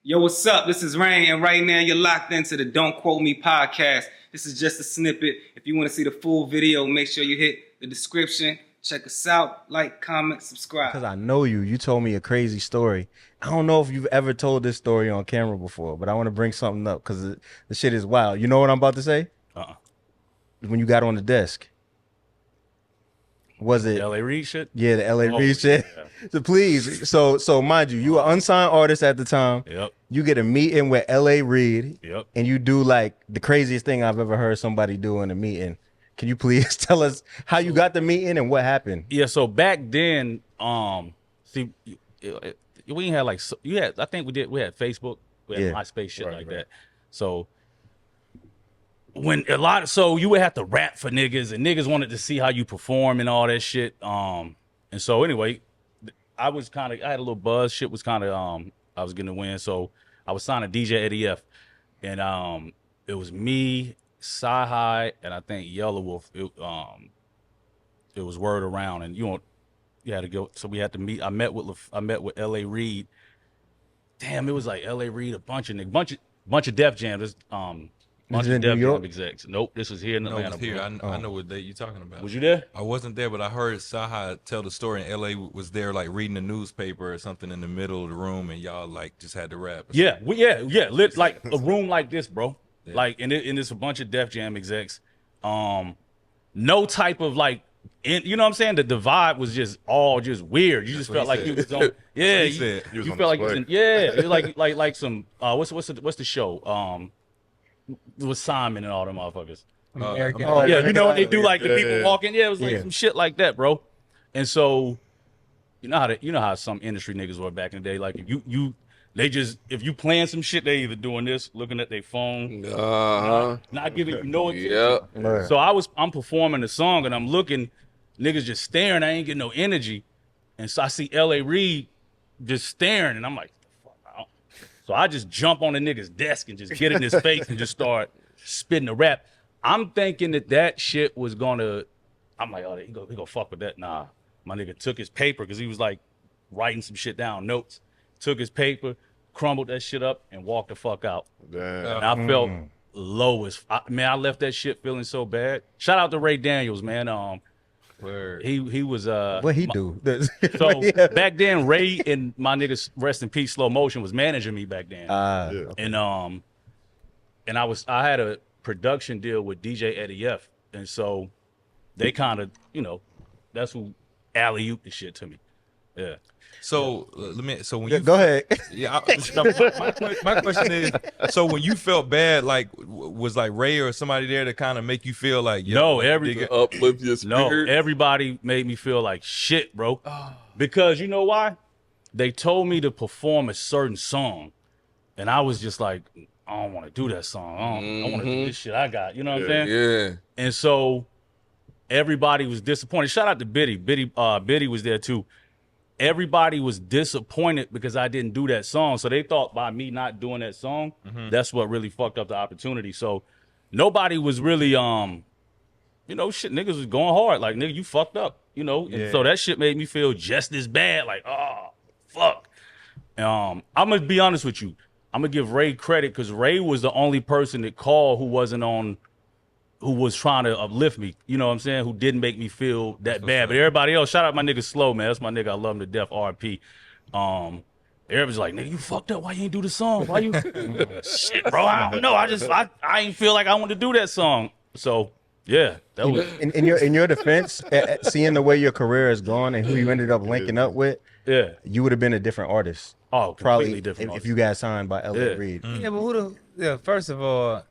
Yo, what's up? This is Rain, and right now you're locked into the Don't Quote Me podcast. This is just a snippet. If you want to see the full video, make sure you hit the description. Check us out. Like, comment, subscribe. Because I know you. You told me a crazy story. I don't know if you've ever told this story on camera before, but I want to bring something up because the shit is wild. You know what I'm about to say? When you got on the desk. Was it LA Reid shit? Yeah, the LA Reid shit. Yeah. So please, so mind you were unsigned artist at the time. Yep. You get a meeting with LA Reid. Yep. And you do like the craziest thing I've ever heard somebody do in a meeting. Can you please tell us how you got the meeting and what happened? Yeah, so back then, see, we had like, I think we had Facebook, we had MySpace shit like that. So so you would have to rap for niggas, and niggas wanted to see how you perform and all that shit. And so anyway, I had a little buzz. Shit was kind of, I was getting a win. So I was signed to DJ Eddie F, and it was me, Sci-Hi, and I think Yellow Wolf. It was word around, and you had to go. So we had to meet. I met with LA Reid. Damn, it was like LA Reid, a bunch of niggas, bunch of Def Jam. Bunch of Def Jam execs. Nope, this was here in Atlanta. No, it was here. I know what date you're talking about. Was you there? I wasn't there, but I heard Saha tell the story, and LA was there like reading the newspaper or something in the middle of the room, and y'all like just had to rap. Yeah, lit like a room like this, bro. Yeah. Like, and it's a bunch of Def Jam execs. No type of like, you know what I'm saying? The vibe was just all just weird. You just felt like you was on. Yeah, you felt like you was in, it was like some what's the show? With Simon and all them motherfuckers. Yeah, you know what they do, like the people walking. Yeah, it was like some shit like that, bro. And so, you know how some industry niggas were back in the day. Like if you playing some shit, they either doing this, looking at their phone, not giving you no attention. Yeah. So I'm performing the song and I'm looking, niggas just staring. I ain't getting no energy, and so I see LA Reid just staring, and I'm like, so I just jump on the nigga's desk and just get in his face and just start spitting the rap. I'm thinking that shit was gonna, I'm like, oh, he go fuck with that. Nah, my nigga took his paper, because he was like writing some shit down, notes. Took his paper, crumbled that shit up, and walked the fuck out. Damn. And I felt low as, I left that shit feeling so bad. Shout out to Ray Daniels, man. He was What he do? So back then, Ray and my niggas, rest in peace, Slow Motion, was managing me back then. And I had a production deal with DJ Eddie F, and so they kind of, that's who alley-ooped the shit to me. Yeah. So when you go ahead. Yeah. My question is, so when you felt bad, like was like Ray or somebody there to kind of make you feel like, no, uplift your spirit. No, everybody made me feel like shit, bro. Because you know why? They told me to perform a certain song, and I was just like, I don't want to do that song. I want to do this shit I got. You know what I'm saying? Yeah. And so everybody was disappointed. Shout out to Biddy. Biddy was there too. Everybody was disappointed because I didn't do that song. So they thought by me not doing that song, that's what really fucked up the opportunity. So nobody was really, shit, niggas was going hard. Like, nigga, you fucked up, And so that shit made me feel just as bad. Like, oh, fuck. I'm going to be honest with you. I'm going to give Ray credit, because Ray was the only person that called who was trying to uplift me, you know what I'm saying, who didn't make me feel that bad. But everybody else, shout out my nigga Slow, man. That's my nigga. I love him to death, RP. Everybody's like, nigga, you fucked up. Why you ain't do the song? Why you? Shit, bro, I don't know. I ain't feel like I want to do that song. So, yeah. That was... In your defense, seeing the way your career has gone and who you ended up linking up with, you would have been a different artist. Oh, probably different if you got signed by LA Reid. Yeah, but first of all,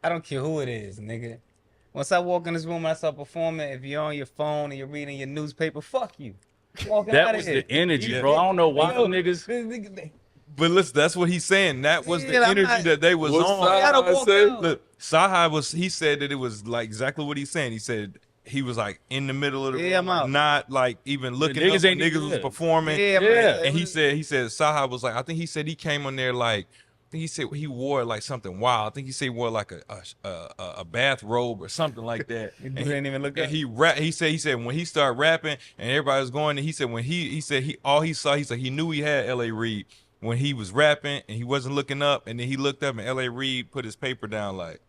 I don't care who it is, nigga. Once I walk in this room and I start performing, if you're on your phone and you're reading your newspaper, fuck you. That was the energy, bro. I don't know why niggas. But listen, that's what he's saying. That was the energy that they was on. Look, Saha he said that it was like exactly what he's saying. He said he was like in the middle of the room, not like even looking up when niggas was performing. And he said Saha was like, I think he said he came on there like, I think he said he wore like something wild. I think he said he wore like a bathrobe or something like that. You didn't even look up. He said when he started rapping and everybody was going, and he said when he said all he saw, he said he knew he had LA Reid, when he was rapping and he wasn't looking up, and then he looked up and L.A. Reid put his paper down like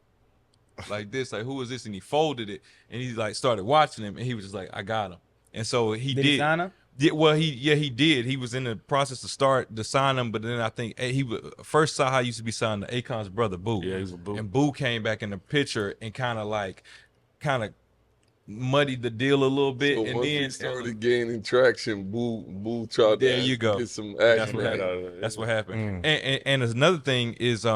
this, like, who is this? And he folded it, and he like started watching him, and he was just like, I got him. And so he did. He sign him? Yeah, well, he did. He was in the process to sign him, but then I think first Saha used to be signed to Akon's brother Boo. Yeah, he was a Boo. And Boo came back in the picture and kind of muddied the deal a little bit. So and once then he started gaining traction, Boo tried there to you go. get some That's action what out of happened. it. That's what happened. And another thing is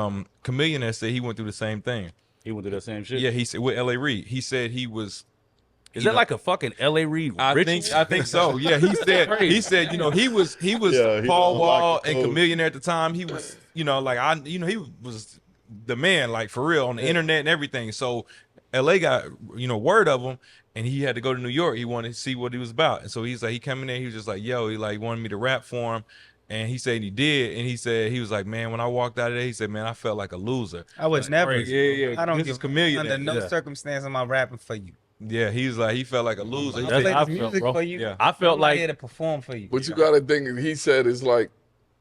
Chameleon said he went through the same thing. He went through that same shit. Yeah, he said with L.A. Reid. He said he was. Is that like a fucking L.A. Reid? I think so. Yeah, he said he was Paul Wall like and Chameleon at the time. He was he was the man, like, for real, on the internet and everything. So L.A. got word of him, and he had to go to New York. He wanted to see what he was about, and so he's like, he came in there. He was just like, yo, he like wanted me to rap for him. And he said he did, and he said he was like, man, when I walked out of there, he said, man, I felt like a loser. I would never. Yeah. I don't This give is Chameleon. under no Yeah. circumstance am I rapping for you. Yeah, he was like, he felt like a loser. He I That's play how I this felt, music bro. for you. Yeah. I felt I'm not like here to perform for you. But you got to think, he said it's like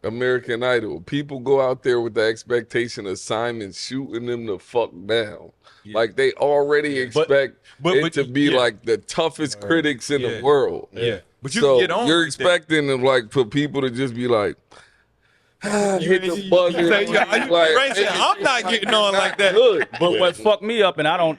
American Idol. People go out there with the expectation of Simon shooting them the fuck down. Like, they already expect it to be like the toughest critics in the world. Yeah. But you So can get on. you're like that. expecting them, like, for people to just be like, hit the buzzer. You say, yeah, you crazy. I'm not getting on like that. Good. But what fucked me up, and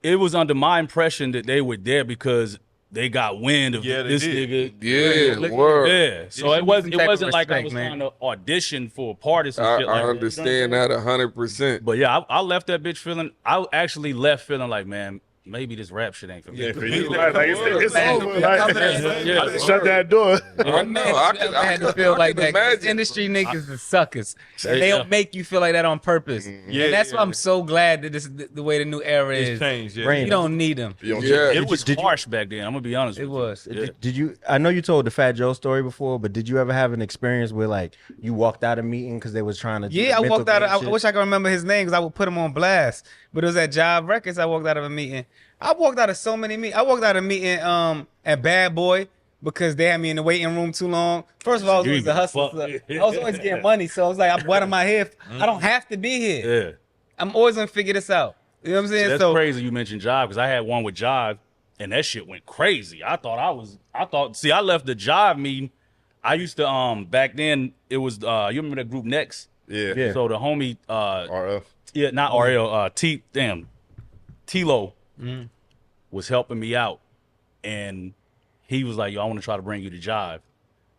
it was under my impression that they were there because they got wind of Yeah, they this did. nigga. Yeah, word. Yeah, so it some type of wasn't like I respect, was man. trying to audition for parties and I shit like that. understand that 100%. But yeah, I left that bitch feeling. I actually left feeling like, man, maybe this rap shit ain't for me. Yeah, For you, like, it's over. Like, shut that door. I know. I had to feel like that. 'cause imagine. Industry niggas is suckers. Yeah. They'll make you feel like that on purpose. Yeah, and that's yeah. why I'm so glad that this is the way the new era It's is. changed. Yeah. Rain. You don't need them. Yeah. It was harsh back then. I'm gonna be honest It with was. you. Yeah. Did you? I know you told the Fat Joe story before, but did you ever have an experience where like you walked out of a meeting because they was trying to? do Yeah, I mental walked out. game I shit? wish I could remember his name because I would put him on blast. But it was at Job Records. I walked out of a meeting. I walked out of so many meetings. I walked out of a meeting at Bad Boy because they had me in the waiting room too long. First of all, I was You always a ain't hustler. fuck. I was always getting money, so I was like, what am I here? I don't have to be here. Yeah. I'm always gonna figure this out. You know what I'm saying? That's So crazy you mentioned Jive because I had one with Jive and that shit went crazy. I left the Jive meeting. I used to back then it was you remember that group Next? Yeah. Yeah. So the homie RF. yeah, not RL, T-Lo was helping me out. And he was like, yo, I want to try to bring you to Jive.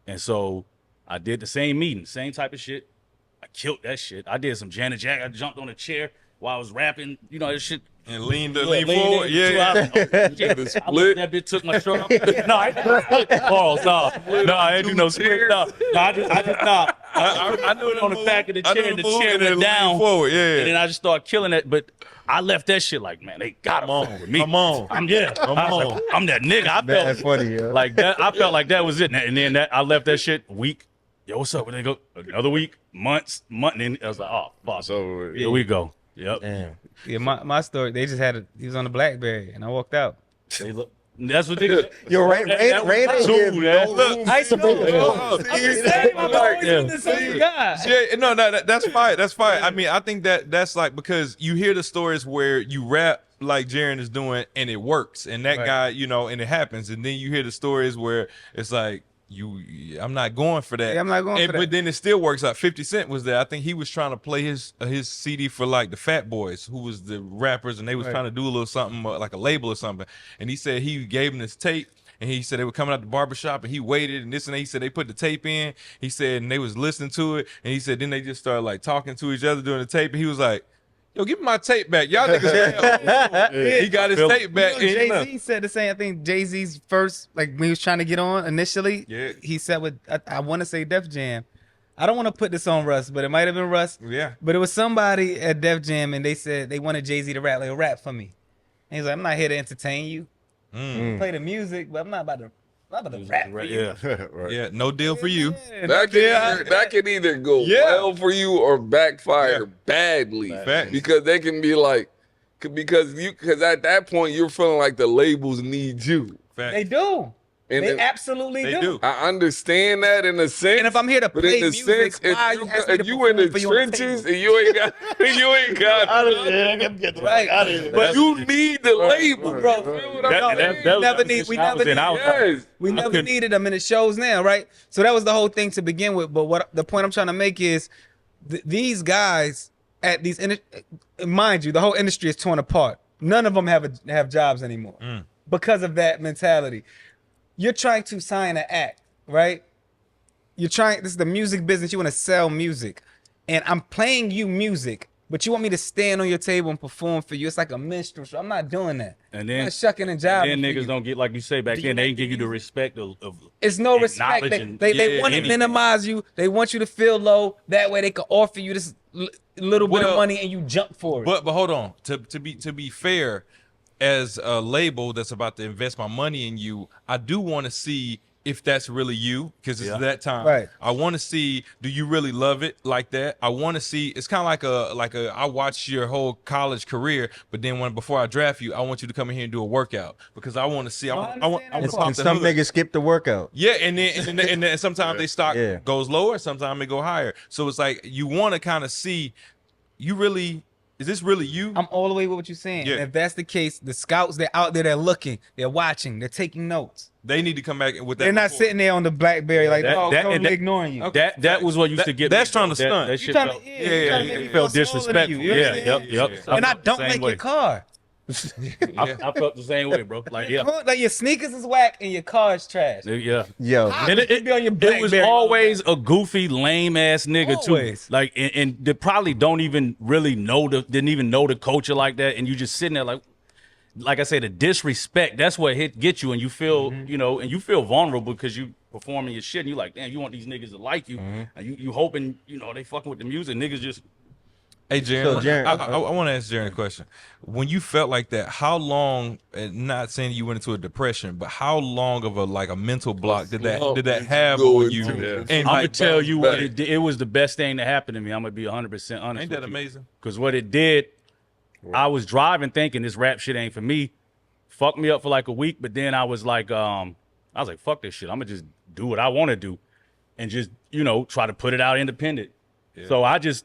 And so I did the same meeting, same type of shit. I killed that shit. I did some Janet Jackson. I jumped on a chair while I was rapping. You know, this shit. And lean Leaned forward. in, Yeah. 2 hours. The I split. looked, that bitch took my shirt off. No, I didn't pause. No, I didn't do no split. No, I knew it on the back of the chair. The chair went down. Forward. Yeah. And then I just started killing it. But I left that shit like, man, they got on with me. Come on. I'm I'm that nigga. I That's felt funny, yo. like that. I felt like that was it. And then I left that shit a week. Yo, what's up? Where they go? Another week, month. And then I was like, oh, fuck. So Here we go. Yep. Damn. yeah, my story. They just had he was on the BlackBerry, and I walked out. They look. That's what they. Yo, Rain That was ain't two, give man. no Look, room. I used to Bro. the same guy. Yeah, no, that's fine. That's fine. I mean, I think that's like because you hear the stories where you rap like Jaren is doing and it works, and that Right. guy, and it happens, and then you hear the stories where it's like I'm not going for that. Yeah, I'm not going for that. But then it still works out. 50 Cent was there. I think he was trying to play his CD for like the Fat Boys, who was the rappers, and they was Right. trying to do a little something like a label or something. And he said he gave him this tape. And he said they were coming out the barbershop and he waited and this and that. He said they put the tape in. He said, and they was listening to it. And he said, then they just started like talking to each other during the tape. And he was like, yo, give me my tape back. Y'all niggas. He got his tape back. Jay Z said the same. I think Jay Z's first, like when he was trying to get on initially, Yeah. he said with I want to say Def Jam. I don't want to put this on Russ, but it might have been Russ. Yeah. But it was somebody at Def Jam, and they said they wanted Jay Z to rap, like rap for me. And he's like, I'm not here to entertain you. Play the music, but I'm not about to rap for you. Yeah. right. Yeah, no deal for you. That can either go Yeah. well for you or backfire badly. Facts. Because they can be like, because at that point you're feeling like the labels need you. Fact. They do. And they absolutely do. I understand that in a sense. And if I'm here to but play in a music, sense, why you asking me to you in the perform for you on the trenches table? and you ain't got, Right. but you need the label, bro. Feel what I'm saying? We never needed them, and it shows now, right? So that was the whole thing to begin with. But what the point I'm trying to make is, these guys at these, mind you, the whole industry is torn apart. None of them have jobs anymore because of that mentality. You're trying to sign an act, right? This is the music business. You want to sell music. And I'm playing you music, but you want me to stand on your table and perform for you. It's like a minstrel show. I'm not doing that. And then I'm not shucking and jiving. Then niggas don't get, like you say back then, they didn't give you the respect of it's no respect. They want to minimize you. They want you to feel low. That way they can offer you this little bit of money and you jump for it. But hold on. To be fair, as a label that's about to invest my money in you, I do want to see if that's really you, because it's that time. Right. I want to see, do you really love it like that? I want to see. It's kind of like a. I watched your whole college career, but then before I draft you, I want you to come in here and do a workout because I want to see. I want And some niggas skip the workout. Yeah, and then sometimes they stock goes lower, sometimes they go higher. So it's like you want to kind of see, is this really you? I'm all the way with what you're saying. Yeah. And if that's the case, the scouts, they're out there, they're looking, they're watching, they're taking notes. They need to come back with that. They're not sitting there on the BlackBerry like totally ignoring you. Okay. That was what used to get. That's trying to stunt. That shit felt disrespectful. Yep. And I don't like your car. I felt the same way, bro. Like like your sneakers is whack and your car is trash. Yeah. Yo. And it was always a goofy, lame ass nigga Always. too. Like and they probably didn't even know the culture like that, and you just sitting there like I say, the disrespect. That's what get you, and you feel and you feel vulnerable because you performing your shit, and you like, damn, you want these niggas to like you, and you hoping they fucking with the music. Niggas just. Hey, Jaren, I want to ask Jaren a question. When you felt like that, how long, and not saying you went into a depression, but how long of a mental block did that have on you? And I'm going to tell you, it was the best thing that happened to me. I'm going to be 100% honest. Ain't that amazing? Because what it did, I was driving thinking this rap shit ain't for me. Fucked me up for like a week, but then I was like, fuck this shit. I'm going to just do what I want to do and just, try to put it out independent. Yeah. So I just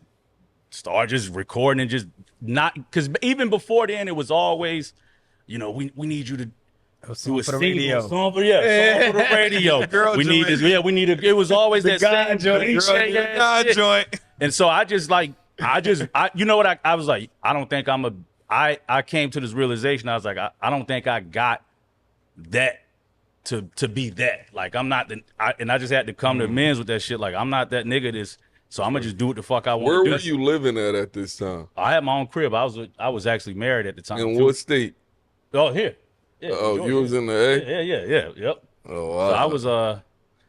start just recording and just not, because even before then it was always, we need you to do a single song for the radio. We need this. Yeah, we need it. It was always that same joint. And so I you know what I was like, I don't think I came to this realization. I was like, I don't think I got that to be that. Like I'm not and I just had to come to amends with that shit. Like I'm not that nigga so I'm gonna just do what the fuck I want. Where were you living at this time? I had my own crib. I was actually married at the time. In what state? Oh, here. Yeah, you was in the A? Yeah. Yep. Oh, wow. So I was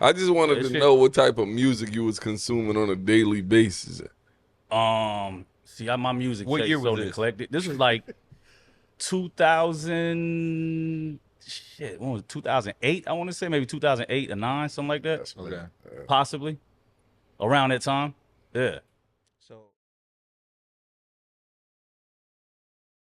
I just wanted to know what type of music you was consuming on a daily basis. See, my music what year so was this? Eclectic. This was like 2000. Shit, when was it? 2008? I want to say maybe 2008 or 9, something like that. Okay. Possibly. Around that time, yeah.